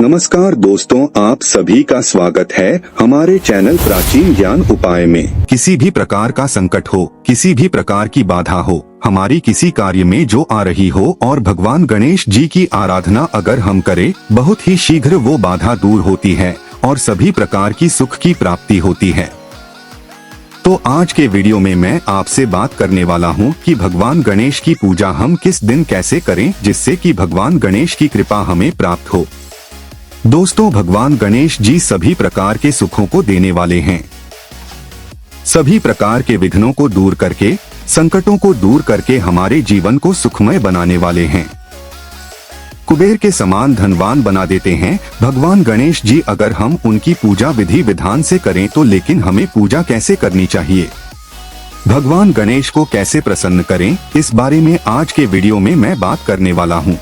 नमस्कार दोस्तों, आप सभी का स्वागत है हमारे चैनल प्राचीन ज्ञान उपाय में। किसी भी प्रकार का संकट हो, किसी भी प्रकार की बाधा हो, हमारी किसी कार्य में जो आ रही हो और भगवान गणेश जी की आराधना अगर हम करें, बहुत ही शीघ्र वो बाधा दूर होती है और सभी प्रकार की सुख की प्राप्ति होती है। तो आज के वीडियो में मैं आपसे बात करने वाला हूँ कि भगवान गणेश की पूजा हम किस दिन कैसे करें जिससे कि भगवान गणेश की कृपा हमें प्राप्त हो। दोस्तों, भगवान गणेश जी सभी प्रकार के सुखों को देने वाले हैं। सभी प्रकार के विघ्नों को दूर करके, संकटों को दूर करके हमारे जीवन को सुखमय बनाने वाले हैं। कुबेर के समान धनवान बना देते हैं भगवान गणेश जी अगर हम उनकी पूजा विधि विधान से करें तो। लेकिन हमें पूजा कैसे करनी चाहिए, भगवान गणेश को कैसे प्रसन्न करें, इस बारे में आज के वीडियो में मैं बात करने वाला हूँ।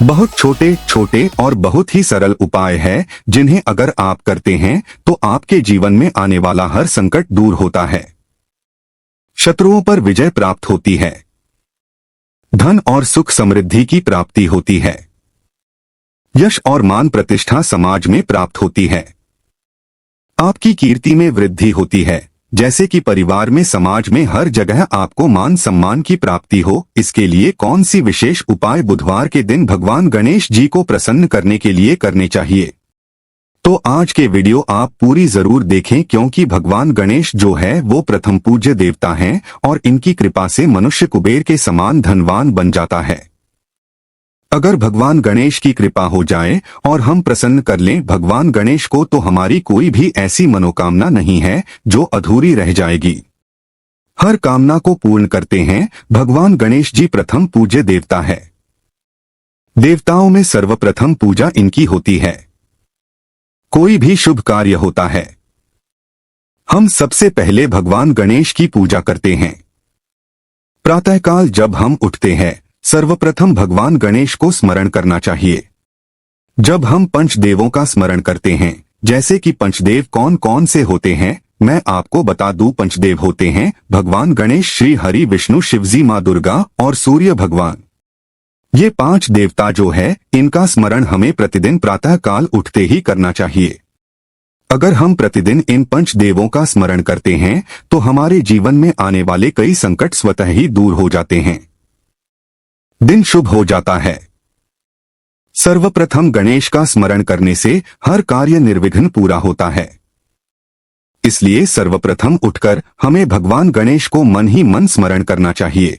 बहुत छोटे छोटे और बहुत ही सरल उपाय है जिन्हें अगर आप करते हैं तो आपके जीवन में आने वाला हर संकट दूर होता है, शत्रुओं पर विजय प्राप्त होती है, धन और सुख समृद्धि की प्राप्ति होती है, यश और मान प्रतिष्ठा समाज में प्राप्त होती है, आपकी कीर्ति में वृद्धि होती है, जैसे कि परिवार में, समाज में, हर जगह आपको मान सम्मान की प्राप्ति हो। इसके लिए कौन सी विशेष उपाय बुधवार के दिन भगवान गणेश जी को प्रसन्न करने के लिए करने चाहिए, तो आज के वीडियो आप पूरी जरूर देखें, क्योंकि भगवान गणेश जो है वो प्रथम पूज्य देवता हैं और इनकी कृपा से मनुष्य कुबेर के समान धनवान बन जाता है। अगर भगवान गणेश की कृपा हो जाए और हम प्रसन्न कर लें भगवान गणेश को, तो हमारी कोई भी ऐसी मनोकामना नहीं है जो अधूरी रह जाएगी। हर कामना को पूर्ण करते हैं भगवान गणेश जी। प्रथम पूज्य देवता है, देवताओं में सर्वप्रथम पूजा इनकी होती है। कोई भी शुभ कार्य होता है, हम सबसे पहले भगवान गणेश की पूजा करते हैं। प्रातःकाल जब हम उठते हैं, सर्वप्रथम भगवान गणेश को स्मरण करना चाहिए। जब हम पंचदेवों का स्मरण करते हैं, जैसे कि पंचदेव कौन कौन से होते हैं, मैं आपको बता दूं। पंचदेव होते हैं भगवान गणेश, श्री हरि, विष्णु, शिवजी, माँ दुर्गा और सूर्य भगवान। ये 5 देवता जो है, इनका स्मरण हमें प्रतिदिन प्रातःकाल उठते ही करना चाहिए। अगर हम प्रतिदिन इन पंचदेवों का स्मरण करते हैं तो हमारे जीवन में आने वाले कई संकट स्वतः ही दूर हो जाते हैं, दिन शुभ हो जाता है। सर्वप्रथम गणेश का स्मरण करने से हर कार्य निर्विघ्न पूरा होता है। इसलिए सर्वप्रथम उठकर हमें भगवान गणेश को मन ही मन स्मरण करना चाहिए।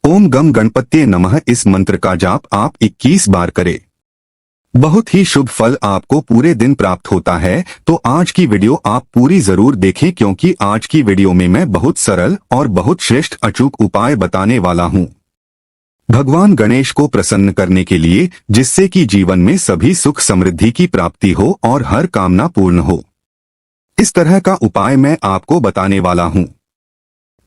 ओम गम गणपत्ये नमः, इस मंत्र का जाप आप 21 बार करें। बहुत ही शुभ फल आपको पूरे दिन प्राप्त होता है। तो आज की वीडियो आप पूरी जरूर देखें, क्योंकि आज की वीडियो में मैं बहुत सरल और बहुत श्रेष्ठ अचूक उपाय बताने वाला हूँ भगवान गणेश को प्रसन्न करने के लिए, जिससे कि जीवन में सभी सुख समृद्धि की प्राप्ति हो और हर कामना पूर्ण हो। इस तरह का उपाय मैं आपको बताने वाला हूँ।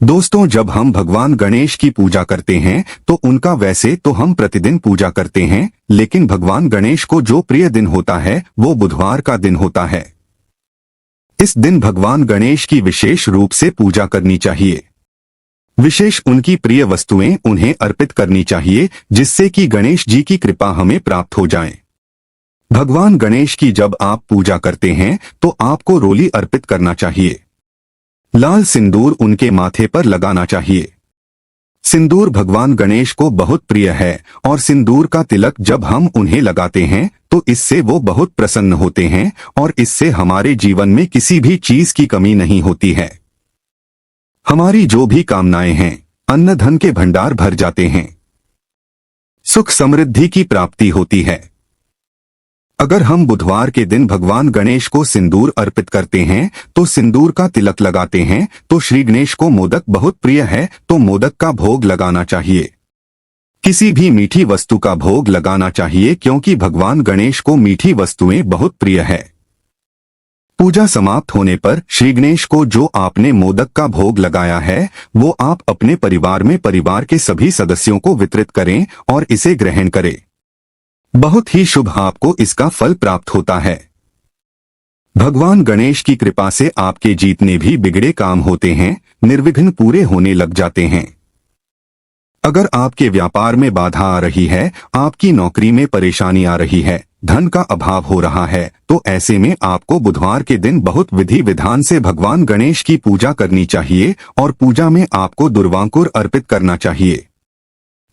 दोस्तों, जब हम भगवान गणेश की पूजा करते हैं तो उनका वैसे तो हम प्रतिदिन पूजा करते हैं, लेकिन भगवान गणेश को जो प्रिय दिन होता है वो बुधवार का दिन होता है। इस दिन भगवान गणेश की विशेष रूप से पूजा करनी चाहिए। विशेष उनकी प्रिय वस्तुएं उन्हें अर्पित करनी चाहिए, जिससे कि गणेश जी की कृपा हमें प्राप्त हो जाए। भगवान गणेश की जब आप पूजा करते हैं तो आपको रोली अर्पित करना चाहिए। लाल सिंदूर उनके माथे पर लगाना चाहिए। सिंदूर भगवान गणेश को बहुत प्रिय है और सिंदूर का तिलक जब हम उन्हें लगाते हैं तो इससे वो बहुत प्रसन्न होते हैं और इससे हमारे जीवन में किसी भी चीज की कमी नहीं होती है। हमारी जो भी कामनाएं हैं, अन्न धन के भंडार भर जाते हैं, सुख समृद्धि की प्राप्ति होती है। अगर हम बुधवार के दिन भगवान गणेश को सिंदूर अर्पित करते हैं तो सिंदूर का तिलक लगाते हैं, तो श्री गणेश को मोदक बहुत प्रिय है तो मोदक का भोग लगाना चाहिए। किसी भी मीठी वस्तु का भोग लगाना चाहिए, क्योंकि भगवान गणेश को मीठी वस्तुएं बहुत प्रिय है। पूजा समाप्त होने पर श्री गणेश को जो आपने मोदक का भोग लगाया है वो आप अपने परिवार में परिवार के सभी सदस्यों को वितरित करें और इसे ग्रहण करें। बहुत ही शुभ आपको इसका फल प्राप्त होता है। भगवान गणेश की कृपा से आपके जितने भी बिगड़े काम होते हैं निर्विघ्न पूरे होने लग जाते हैं। अगर आपके व्यापार में बाधा आ रही है, आपकी नौकरी में परेशानी आ रही है, धन का अभाव हो रहा है, तो ऐसे में आपको बुधवार के दिन बहुत विधि विधान से भगवान गणेश की पूजा करनी चाहिए और पूजा में आपको दुर्वांकुर अर्पित करना चाहिए।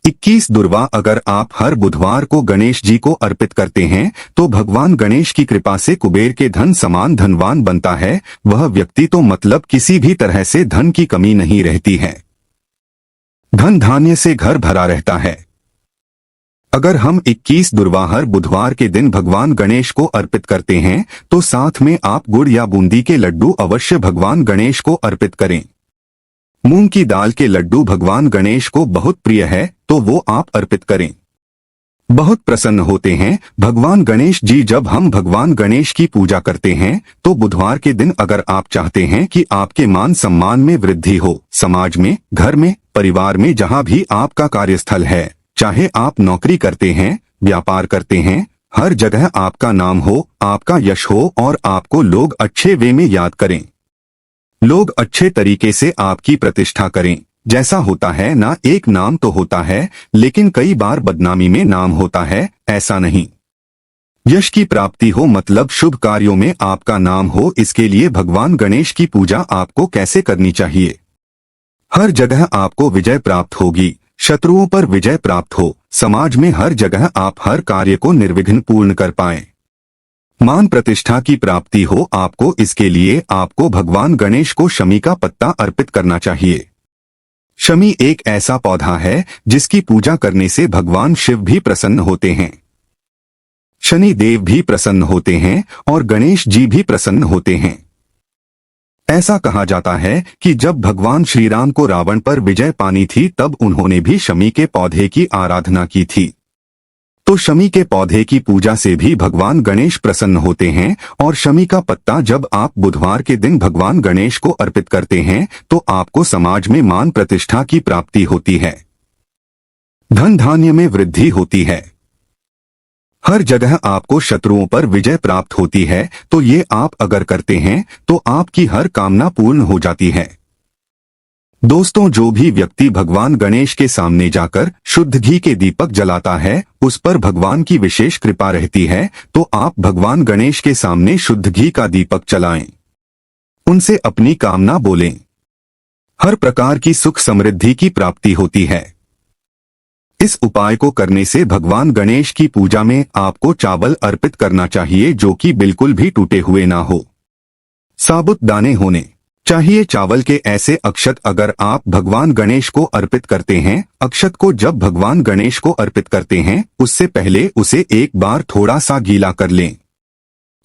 21 दुर्वा अगर आप हर बुधवार को गणेश जी को अर्पित करते हैं तो भगवान गणेश की कृपा से कुबेर के धन समान धनवान बनता है। वह व्यक्ति तो मतलब किसी भी तरह से धन की कमी नहीं रहती है, धन धान्य से घर भरा रहता है। अगर हम 21 दुर्वा हर बुधवार के दिन भगवान गणेश को अर्पित करते हैं तो साथ में आप गुड़ या बूंदी के लड्डू अवश्य भगवान गणेश को अर्पित करें। मूंग की दाल के लड्डू भगवान गणेश को बहुत प्रिय है, तो वो आप अर्पित करें। बहुत प्रसन्न होते हैं भगवान गणेश जी जब हम भगवान गणेश की पूजा करते हैं। तो बुधवार के दिन अगर आप चाहते हैं कि आपके मान सम्मान में वृद्धि हो, समाज में, घर में, परिवार में, जहां भी आपका कार्यस्थल है, चाहे आप नौकरी करते हैं, व्यापार करते हैं, हर जगह आपका नाम हो, आपका यश हो और आपको लोग अच्छे वे में याद करें, लोग अच्छे तरीके से आपकी प्रतिष्ठा करें। जैसा होता है ना, एक नाम तो होता है लेकिन कई बार बदनामी में नाम होता है, ऐसा नहीं। यश की प्राप्ति हो मतलब शुभ कार्यों में आपका नाम हो। इसके लिए भगवान गणेश की पूजा आपको कैसे करनी चाहिए? हर जगह आपको विजय प्राप्त होगी, शत्रुओं पर विजय प्राप्त हो, समाज में हर जगह आप हर कार्य को निर्विघ्न पूर्ण कर पाएं, मान प्रतिष्ठा की प्राप्ति हो आपको। इसके लिए आपको भगवान गणेश को शमी का पत्ता अर्पित करना चाहिए। शमी एक ऐसा पौधा है जिसकी पूजा करने से भगवान शिव भी प्रसन्न होते हैं, शनि देव भी प्रसन्न होते हैं और गणेश जी भी प्रसन्न होते हैं। ऐसा कहा जाता है कि जब भगवान श्री राम को रावण पर विजय पानी थी तब उन्होंने भी शमी के पौधे की आराधना की थी। तो शमी के पौधे की पूजा से भी भगवान गणेश प्रसन्न होते हैं। और शमी का पत्ता जब आप बुधवार के दिन भगवान गणेश को अर्पित करते हैं तो आपको समाज में मान प्रतिष्ठा की प्राप्ति होती है, धन धान्य में वृद्धि होती है, हर जगह आपको शत्रुओं पर विजय प्राप्त होती है। तो ये आप अगर करते हैं तो आपकी हर कामना पूर्ण हो जाती है। दोस्तों, जो भी व्यक्ति भगवान गणेश के सामने जाकर शुद्ध घी के दीपक जलाता है उस पर भगवान की विशेष कृपा रहती है। तो आप भगवान गणेश के सामने शुद्ध घी का दीपक जलाएं, उनसे अपनी कामना बोलें, हर प्रकार की सुख समृद्धि की प्राप्ति होती है। इस उपाय को करने से भगवान गणेश की पूजा में आपको चावल अर्पित करना चाहिए जो कि बिल्कुल भी टूटे हुए ना हो, साबुत दाने होने चाहिए। चावल के ऐसे अक्षत अगर आप भगवान गणेश को अर्पित करते हैं, अक्षत को जब भगवान गणेश को अर्पित करते हैं उससे पहले उसे एक बार थोड़ा सा गीला कर लें।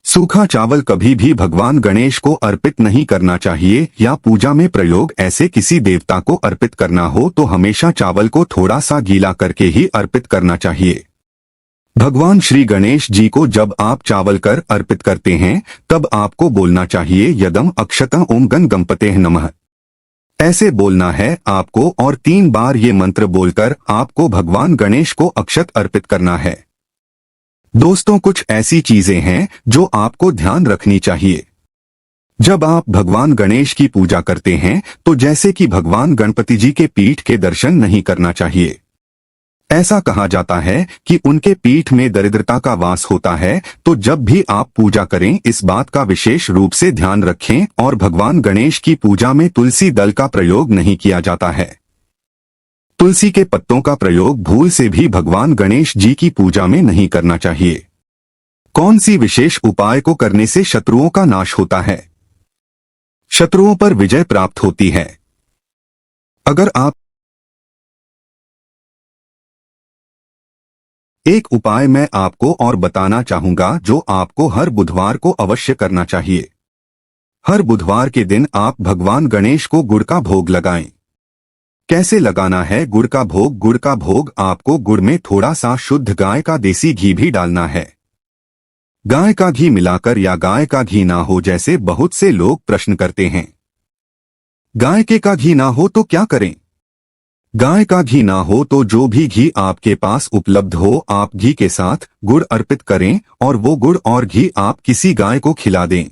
सूखा चावल कभी भी भगवान गणेश को अर्पित नहीं करना चाहिए या पूजा में प्रयोग ऐसे किसी देवता को अर्पित करना हो तो हमेशा चावल को थोड़ा सा गीला करके ही अर्पित करना चाहिए। भगवान श्री गणेश जी को जब आप चावल कर अर्पित करते हैं तब आपको बोलना चाहिए यदम अक्षतः ओम गण गणपते नमः, ऐसे बोलना है आपको और 3 बार ये मंत्र बोलकर आपको भगवान गणेश को अक्षत अर्पित करना है। दोस्तों, कुछ ऐसी चीजें हैं जो आपको ध्यान रखनी चाहिए जब आप भगवान गणेश की पूजा करते हैं। तो जैसे कि भगवान गणपति जी के पीठ के दर्शन नहीं करना चाहिए। ऐसा कहा जाता है कि उनके पीठ में दरिद्रता का वास होता है। तो जब भी आप पूजा करें इस बात का विशेष रूप से ध्यान रखें। और भगवान गणेश की पूजा में तुलसी दल का प्रयोग नहीं किया जाता है, तुलसी के पत्तों का प्रयोग भूल से भी भगवान गणेश जी की पूजा में नहीं करना चाहिए। कौन सी विशेष उपाय को करने से शत्रुओं का नाश होता है, शत्रुओं पर विजय प्राप्त होती है? अगर आप एक उपाय मैं आपको और बताना चाहूंगा जो आपको हर बुधवार को अवश्य करना चाहिए। हर बुधवार के दिन आप भगवान गणेश को गुड़ का भोग लगाएं। कैसे लगाना है गुड़ का भोग? गुड़ का भोग आपको गुड़ में थोड़ा सा शुद्ध गाय का देसी घी भी डालना है। गाय का घी मिलाकर या गाय का घी ना हो जैसे बहुत से लोग प्रश्न करते हैं। गाय के का घी ना हो तो क्या करें? गाय का घी ना हो तो जो भी घी आपके पास उपलब्ध हो आप घी के साथ गुड़ अर्पित करें और वो गुड़ और घी आप किसी गाय को खिला दें।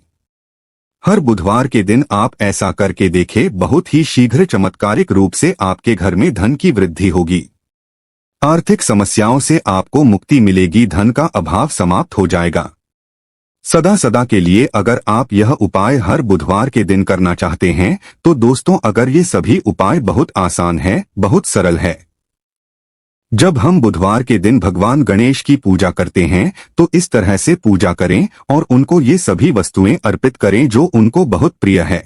हर बुधवार के दिन आप ऐसा करके देखें, बहुत ही शीघ्र चमत्कारिक रूप से आपके घर में धन की वृद्धि होगी। आर्थिक समस्याओं से आपको मुक्ति मिलेगी, धन का अभाव समाप्त हो जाएगा। सदा सदा के लिए अगर आप यह उपाय हर बुधवार के दिन करना चाहते हैं तो दोस्तों, अगर ये सभी उपाय बहुत आसान है, बहुत सरल है। जब हम बुधवार के दिन भगवान गणेश की पूजा करते हैं तो इस तरह से पूजा करें और उनको ये सभी वस्तुएं अर्पित करें जो उनको बहुत प्रिय है।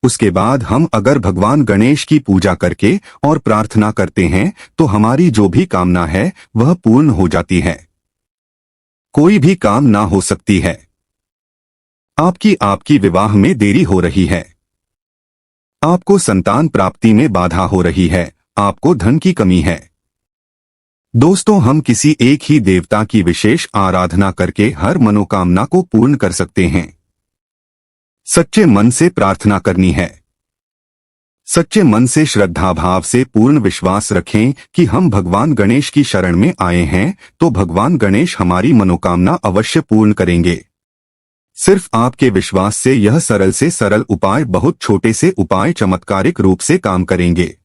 उसके बाद हम अगर भगवान गणेश की पूजा करके और प्रार्थना करते हैं तो हमारी जो भी कामना है वह पूर्ण हो जाती है। कोई भी काम ना हो सकती है। आपकी विवाह में देरी हो रही है, आपको संतान प्राप्ति में बाधा हो रही है, आपको धन की कमी है। दोस्तों, हम किसी एक ही देवता की विशेष आराधना करके हर मनोकामना को पूर्ण कर सकते हैं। सच्चे मन से प्रार्थना करनी है। सच्चे मन से श्रद्धा भाव से पूर्ण विश्वास रखें कि हम भगवान गणेश की शरण में आए हैं तो भगवान गणेश हमारी मनोकामना अवश्य पूर्ण करेंगे। सिर्फ आपके विश्वास से यह सरल से सरल उपाय बहुत छोटे से उपाय चमत्कारिक रूप से काम करेंगे।